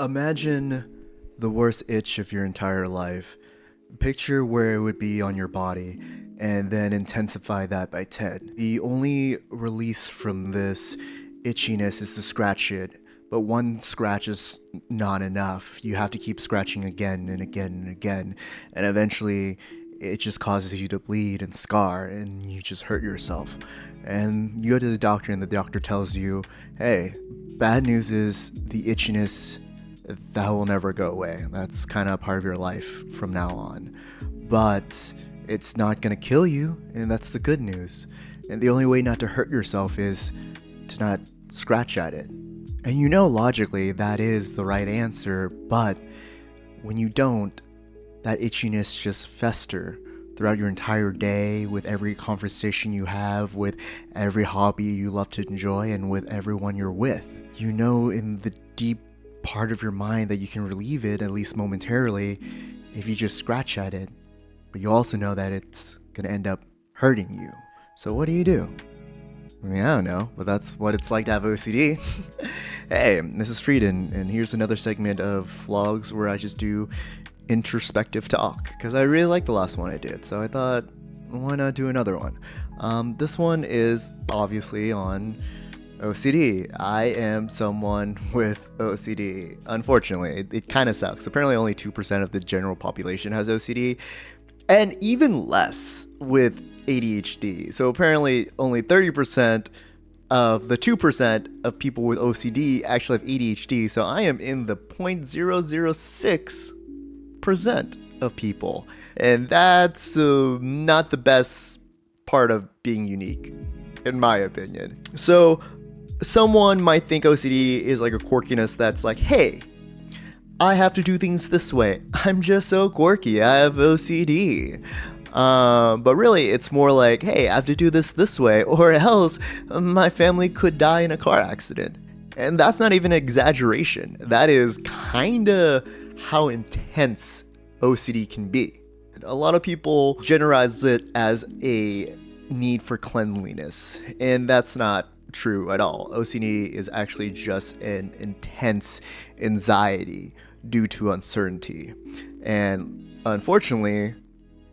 Imagine the worst itch of your entire life. Picture where it would be on your body and then intensify that by 10. The only release from this itchiness is to scratch it, but one scratch is not enough. You have to keep scratching again and again and again, and eventually it just causes you to bleed and scar and you just hurt yourself. And you go to the doctor and the doctor tells you, hey, bad news is the itchiness that will never go away. That's kind of part of your life from now on. But it's not going to kill you, and that's the good news. And the only way not to hurt yourself is to not scratch at it. And you know logically that is the right answer, but when you don't, that itchiness just fester throughout your entire day, with every conversation you have, with every hobby you love to enjoy, and with everyone you're with. You know in the deep part of your mind that you can relieve it, at least momentarily, if you just scratch at it. But you also know that it's going to end up hurting you. So what do you do? I mean, I don't know, but that's what it's like to have OCD. Hey, this is Frieden, and here's another segment of vlogs where I just do introspective talk, because I really liked the last one I did, so I thought, why not do another one? This one is obviously on OCD. I am someone with OCD. Unfortunately, it kind of sucks. Apparently only 2% of the general population has OCD, and even less with ADHD. So apparently only 30% of the 2% of people with OCD actually have ADHD. So I am in the 0.006% of people. And that's not the best part of being unique, in my opinion. So someone might think OCD is like a quirkiness that's like, hey, I have to do things this way. I'm just so quirky. I have OCD. But really, it's more like, hey, I have to do this way, or else my family could die in a car accident. And that's not even an exaggeration. That is kind of how intense OCD can be. A lot of people generalize it as a need for cleanliness, and that's not true at all. OCD is actually just an intense anxiety due to uncertainty. And unfortunately,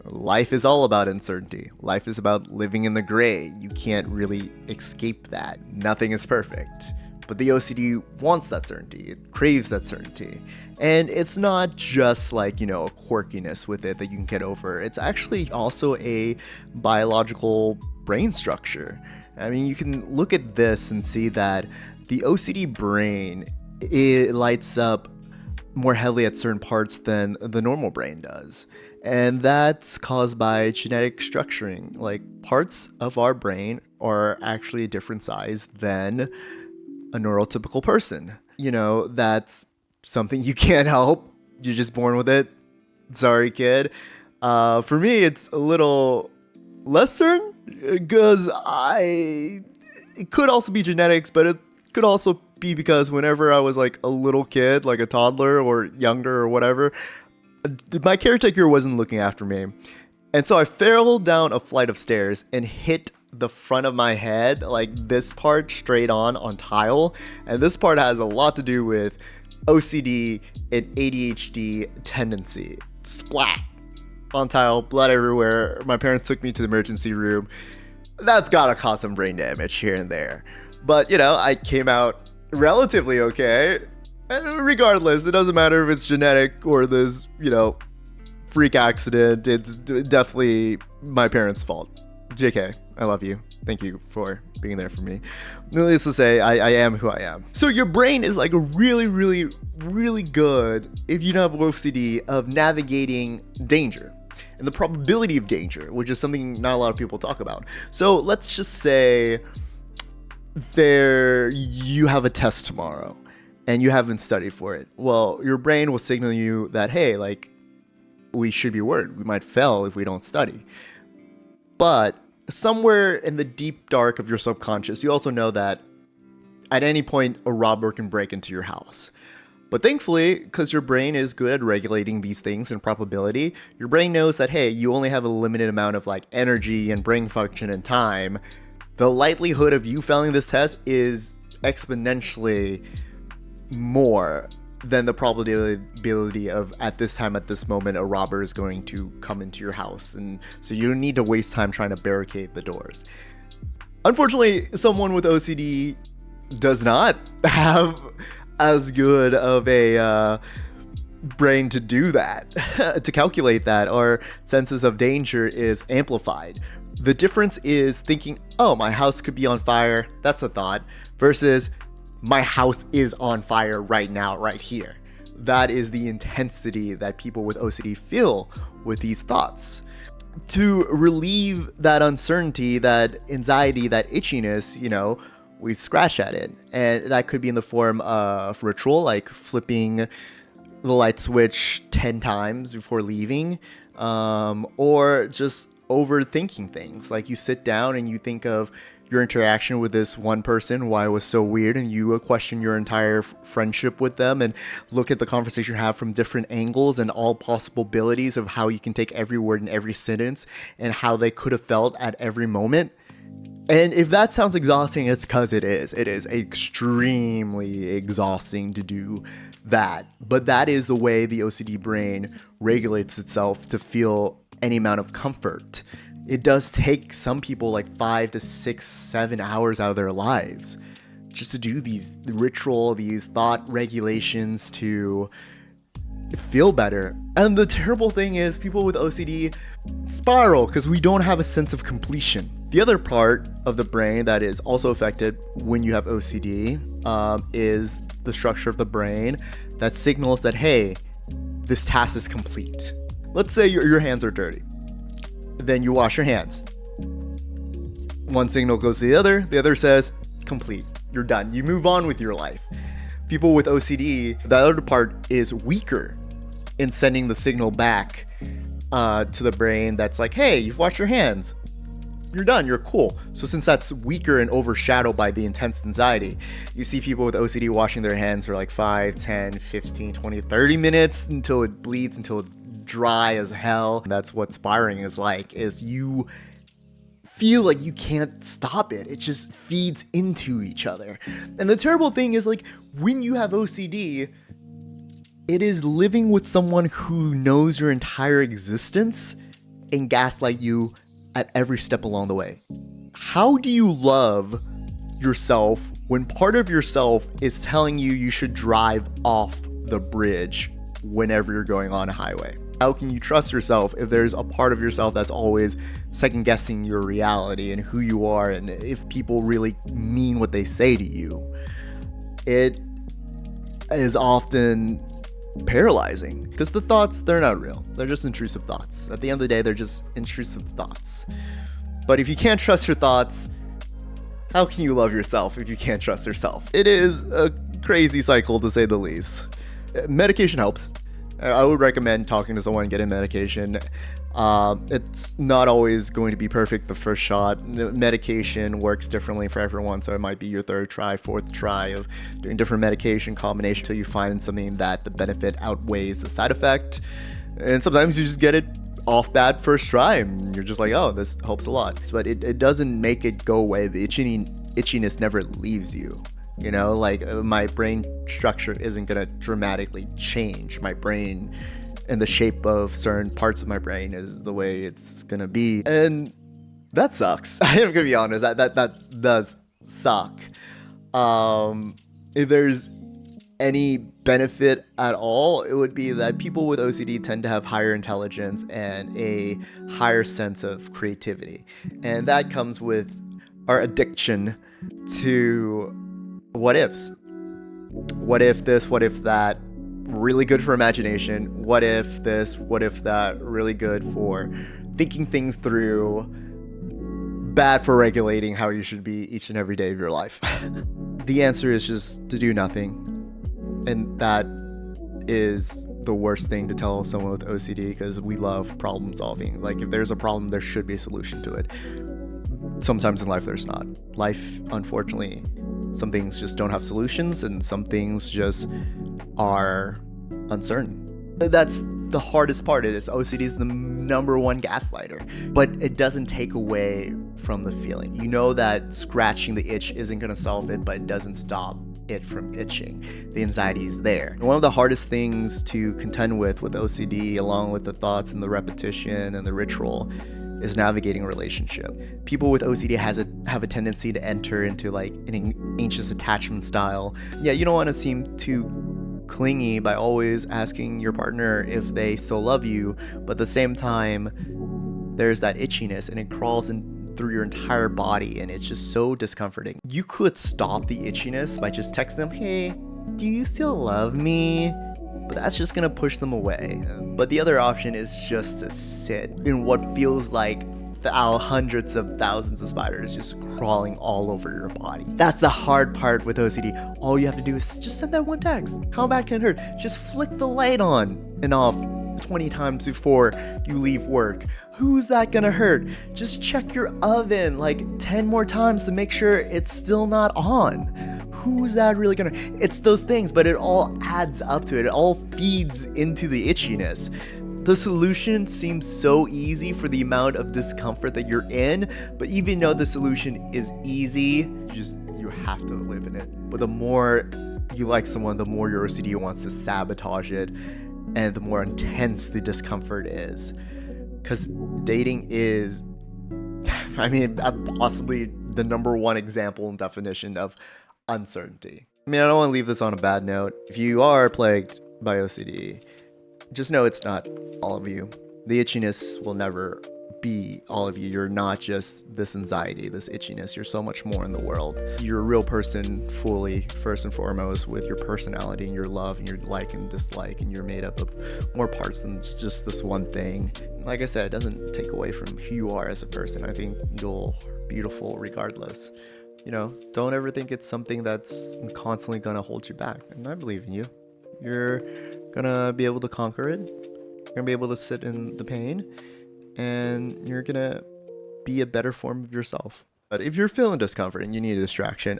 life is all about uncertainty. Life is about living in the gray. You can't really escape that. Nothing is perfect. But the OCD wants that certainty. It craves that certainty. And it's not just like, a quirkiness with it that you can get over. It's actually also a biological brain structure. I mean, you can look at this and see that the OCD brain, it lights up more heavily at certain parts than the normal brain does. And that's caused by genetic structuring. Like, parts of our brain are actually a different size than a neurotypical person. That's something you can't help. You're just born with it. Sorry, kid. For me, it's a little less certain, because it could also be genetics, but it could also be because whenever I was like a little kid, like a toddler or younger or whatever, my caretaker wasn't looking after me. And so I fell down a flight of stairs and hit the front of my head, like this part straight on tile. And this part has a lot to do with OCD and ADHD tendency. Splat on tile, blood everywhere. My parents took me to the emergency room. That's gotta cause some brain damage here and there. But, I came out relatively okay. Regardless, it doesn't matter if it's genetic or this, freak accident. It's definitely my parents' fault. JK, I love you. Thank you for being there for me. Needless to say, I am who I am. So your brain is like really, really, really good, if you don't have OCD, of navigating danger and the probability of danger, which is something not a lot of people talk about. So let's just say you have a test tomorrow and you haven't studied for it. Well, your brain will signal you that, hey, like, we should be worried. We might fail if we don't study. But somewhere in the deep dark of your subconscious, you also know that at any point a robber can break into your house. But thankfully, because your brain is good at regulating these things in probability, your brain knows that, hey, you only have a limited amount of like energy and brain function and time. The likelihood of you failing this test is exponentially more then the probability of at this time, at this moment, a robber is going to come into your house. And so you don't need to waste time trying to barricade the doors. Unfortunately, someone with OCD does not have as good of a brain to do that, to calculate that. Our senses of danger is amplified. The difference is thinking, oh, my house could be on fire. That's a thought. Versus my house is on fire right now, right here. That is the intensity that people with OCD feel with these thoughts. To relieve that uncertainty, that anxiety, that itchiness, we scratch at it. And that could be in the form of ritual, like flipping the light switch 10 times before leaving, or just overthinking things. Like you sit down and you think of your interaction with this one person, why it was so weird, and you question your entire friendship with them and look at the conversation you have from different angles and all possibilities of how you can take every word and every sentence and how they could have felt at every moment. And if that sounds exhausting, it's because it is. It is extremely exhausting to do that. But that is the way the OCD brain regulates itself to feel any amount of comfort. It does take some people like 5 to 6, 7 hours out of their lives just to do these ritual, these thought regulations to feel better. And the terrible thing is people with OCD spiral because we don't have a sense of completion. The other part of the brain that is also affected when you have OCD is the structure of the brain that signals that, hey, this task is complete. Let's say your hands are dirty. Then you wash your hands. One signal goes to the other says, complete, you're done. You move on with your life. People with OCD, the other part is weaker in sending the signal back to the brain that's like, hey, you've washed your hands. You're done, you're cool. So since that's weaker and overshadowed by the intense anxiety, you see people with OCD washing their hands for like 5, 10, 15, 20, 30 minutes until it bleeds, until it's dry as hell. That's what spiraling is like, is you feel like you can't stop it. It just feeds into each other. And the terrible thing is, like, when you have OCD, it is living with someone who knows your entire existence and gaslight you at every step along the way. How do you love yourself when part of yourself is telling you you should drive off the bridge whenever you're going on a highway? How can you trust yourself if there's a part of yourself that's always second guessing your reality and who you are and if people really mean what they say to you? It is often paralyzing because the thoughts, they're not real. They're just intrusive thoughts. At the end of the day, they're just intrusive thoughts. But if you can't trust your thoughts, how can you love yourself if you can't trust yourself? It is a crazy cycle, to say the least. Medication helps. I would recommend talking to someone, getting medication. It's not always going to be perfect the first shot. Medication works differently for everyone, so it might be your third try, fourth try of doing different medication combination until you find something that the benefit outweighs the side effect. And sometimes you just get it off bad first try, and you're just like, oh, this helps a lot. But it doesn't make it go away. The itchiness never leaves you. You know, like my brain structure isn't going to dramatically change. My brain and the shape of certain parts of my brain is the way it's going to be. And that sucks. I'm going to be honest. That does suck. If there's any benefit at all, it would be that people with OCD tend to have higher intelligence and a higher sense of creativity. And that comes with our addiction to what ifs. What if this, what if that? Really good for imagination. What if this, what if that? Really good for thinking things through. Bad for regulating how you should be each and every day of your life. The answer is just to do nothing. And that is the worst thing to tell someone with OCD, because we love problem solving. Like, if there's a problem, there should be a solution to it. Sometimes in life, there's not. Life, unfortunately, some things just don't have solutions, and some things just are uncertain. That's the hardest part. OCD is the number one gaslighter, but it doesn't take away from the feeling. You know that scratching the itch isn't going to solve it, but it doesn't stop it from itching. The anxiety is there. And one of the hardest things to contend with OCD, along with the thoughts and the repetition and the ritual, is navigating a relationship. People with OCD have a tendency to enter into like an anxious attachment style. Yeah, you don't want to seem too clingy by always asking your partner if they still love you, but at the same time, there's that itchiness and it crawls in through your entire body and it's just so discomforting. You could stop the itchiness by just texting them, hey, do you still love me? But that's just gonna push them away. But the other option is just to sit in what feels like hundreds of thousands of spiders just crawling all over your body. That's the hard part with OCD. All you have to do is just send that one text. How bad can it hurt? Just flick the light on and off 20 times before you leave work. Who's that gonna hurt? Just check your oven like 10 more times to make sure it's still not on. Who's that really gonna? It's those things, but it all adds up to it. It all feeds into the itchiness. The solution seems so easy for the amount of discomfort that you're in, but even though the solution is easy, you have to live in it. But the more you like someone, the more your OCD wants to sabotage it, and the more intense the discomfort is. Because dating is, possibly the number one example and definition of uncertainty. I don't want to leave this on a bad note. If you are plagued by OCD, just know it's not all of you. The itchiness will never be all of you. You're not just this anxiety, this itchiness. You're so much more in the world. You're a real person fully, first and foremost, with your personality and your love and your like and dislike, and you're made up of more parts than just this one thing. Like I said, it doesn't take away from who you are as a person. I think you're beautiful regardless. Don't ever think it's something that's constantly gonna hold you back. And I believe in you. You're gonna be able to conquer it. You're gonna be able to sit in the pain, and you're gonna be a better form of yourself. But if you're feeling discomfort and you need a distraction,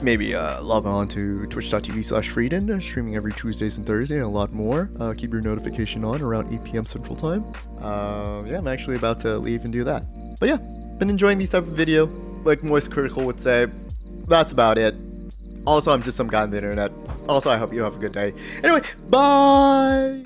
maybe log on to twitch.tv/Freeden, streaming every Tuesdays and Thursdays and a lot more. Keep your notification on around 8 p.m. Central Time. I'm actually about to leave and do that. But yeah, been enjoying these type of video. Like Moist Critical would say, that's about it. Also, I'm just some guy on the internet. Also, I hope you have a good day. Anyway, bye!